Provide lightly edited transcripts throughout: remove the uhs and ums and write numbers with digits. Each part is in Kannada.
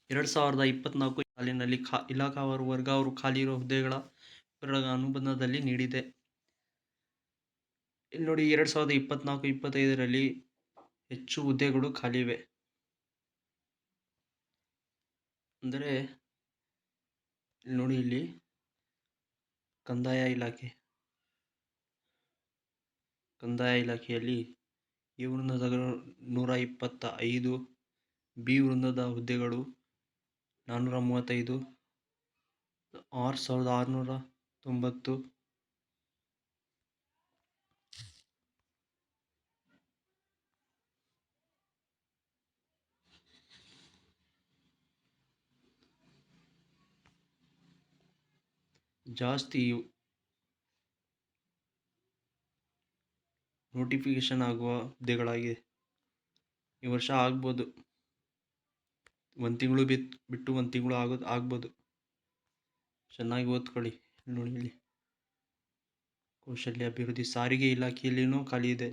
2024 ಸಾಲಿನಲ್ಲಿ ಇಲಾಖಾವಾರು ವರ್ಗವಾರು ಖಾಲಿ ಇರುವ ಹುದ್ದೆಗಳ ವಿವರ ಅನುಬಂಧದಲ್ಲಿ ನೀಡಿದೆ. ಇಲ್ಲಿ ನೋಡಿ, 2024-25ರಲ್ಲಿ ಹೆಚ್ಚು ಹುದ್ದೆಗಳು ಖಾಲಿ ಇವೆ. ಅಂದರೆ ಇಲ್ಲಿ ನೋಡಿ, ಇಲ್ಲಿ ಕಂದಾಯ ಇಲಾಖೆಯಲ್ಲಿ ಎ ವೃಂದದ 125, ಬಿ ವೃಂದದ ಹುದ್ದೆಗಳು 435, 6,690, ಜಾಸ್ತಿ ನೋಟಿಫಿಕೇಶನ್ ಆಗುವ ಹುದ್ದೆಗಳಾಗಿದೆ. ಈ ವರ್ಷ ಆಗ್ಬೋದು, ಒಂದು ತಿಂಗಳು ಬಿಟ್ಟು ಒಂದು ತಿಂಗಳು ಆಗ್ಬೋದು. ಚೆನ್ನಾಗಿ ಓದ್ಕೊಳ್ಳಿ. ನೋಡಿ, ಇಲ್ಲಿ ಕೌಶಲ್ಯ ಅಭಿವೃದ್ಧಿ ಸಾರಿಗೆ ಇಲಾಖೆಯಲ್ಲಿನೂ ಖಾಲಿ ಇದೆ.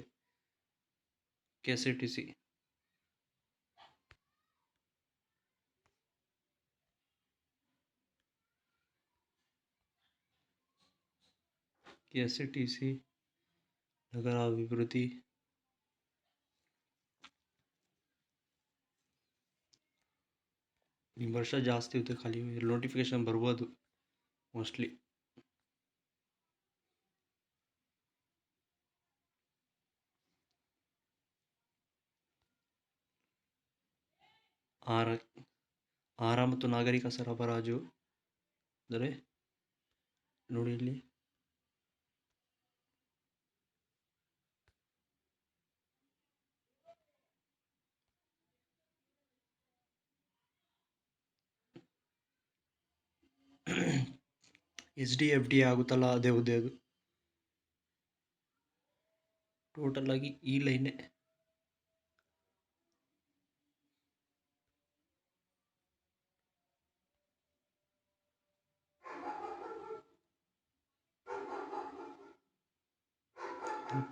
KSRTC ನಗರ ಅಭಿವೃದ್ಧಿ, ಈ ವರ್ಷ ಜಾಸ್ತಿ ಹುದ್ದೆ ಖಾಲಿ ನೋಟಿಫಿಕೇಶನ್ ಬರ್ಬೋದು ಮೋಸ್ಟ್ಲಿ. ಆಹಾರ ಮತ್ತು ನಾಗರಿಕ ಸರಬರಾಜು, ಅಂದರೆ ನೋಡಿ ಇಲ್ಲಿ SDFD ಆಗುತ್ತಲ್ಲ, ಅದೇ ಹುದ್ದೆ ಅದು. ಟೋಟಲ್ ಆಗಿ ಈ ಲೈನೇ.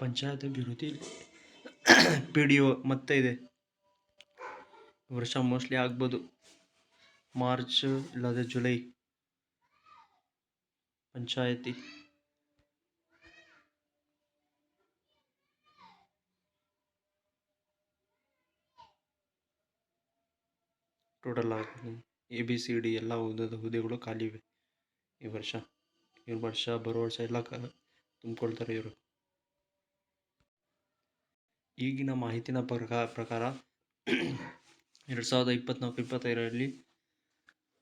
ಪಂಚಾಯತ್ ಅಭಿವೃದ್ಧಿ PDO ಮತ್ತೆ ಇದೆ. ಈ ವರ್ಷ ಮೋಸ್ಟ್ಲಿ ಆಗ್ಬೋದು, ಮಾರ್ಚ್ ಇಲ್ಲದೆ ಜುಲೈ. ಪಂಚಾಯತಿ ಟೋಟಲ್ ಆಗಿ ABCD ಎಲ್ಲ ಹುದ್ದೆಗಳು ಖಾಲಿ ಇವೆ ಈ ವರ್ಷ. ಬರೋ ವರ್ಷ ಎಲ್ಲ ತುಂಬಿಕೊಳ್ತಾರೆ ಇವರು. ಈಗಿನ ಮಾಹಿತಿನ ಪ್ರಕಾರ 2024-25ರಲ್ಲಿ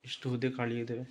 ಇಷ್ಟು ಹುದ್ದೆ ಖಾಲಿ ಇದ್ದಾವೆ.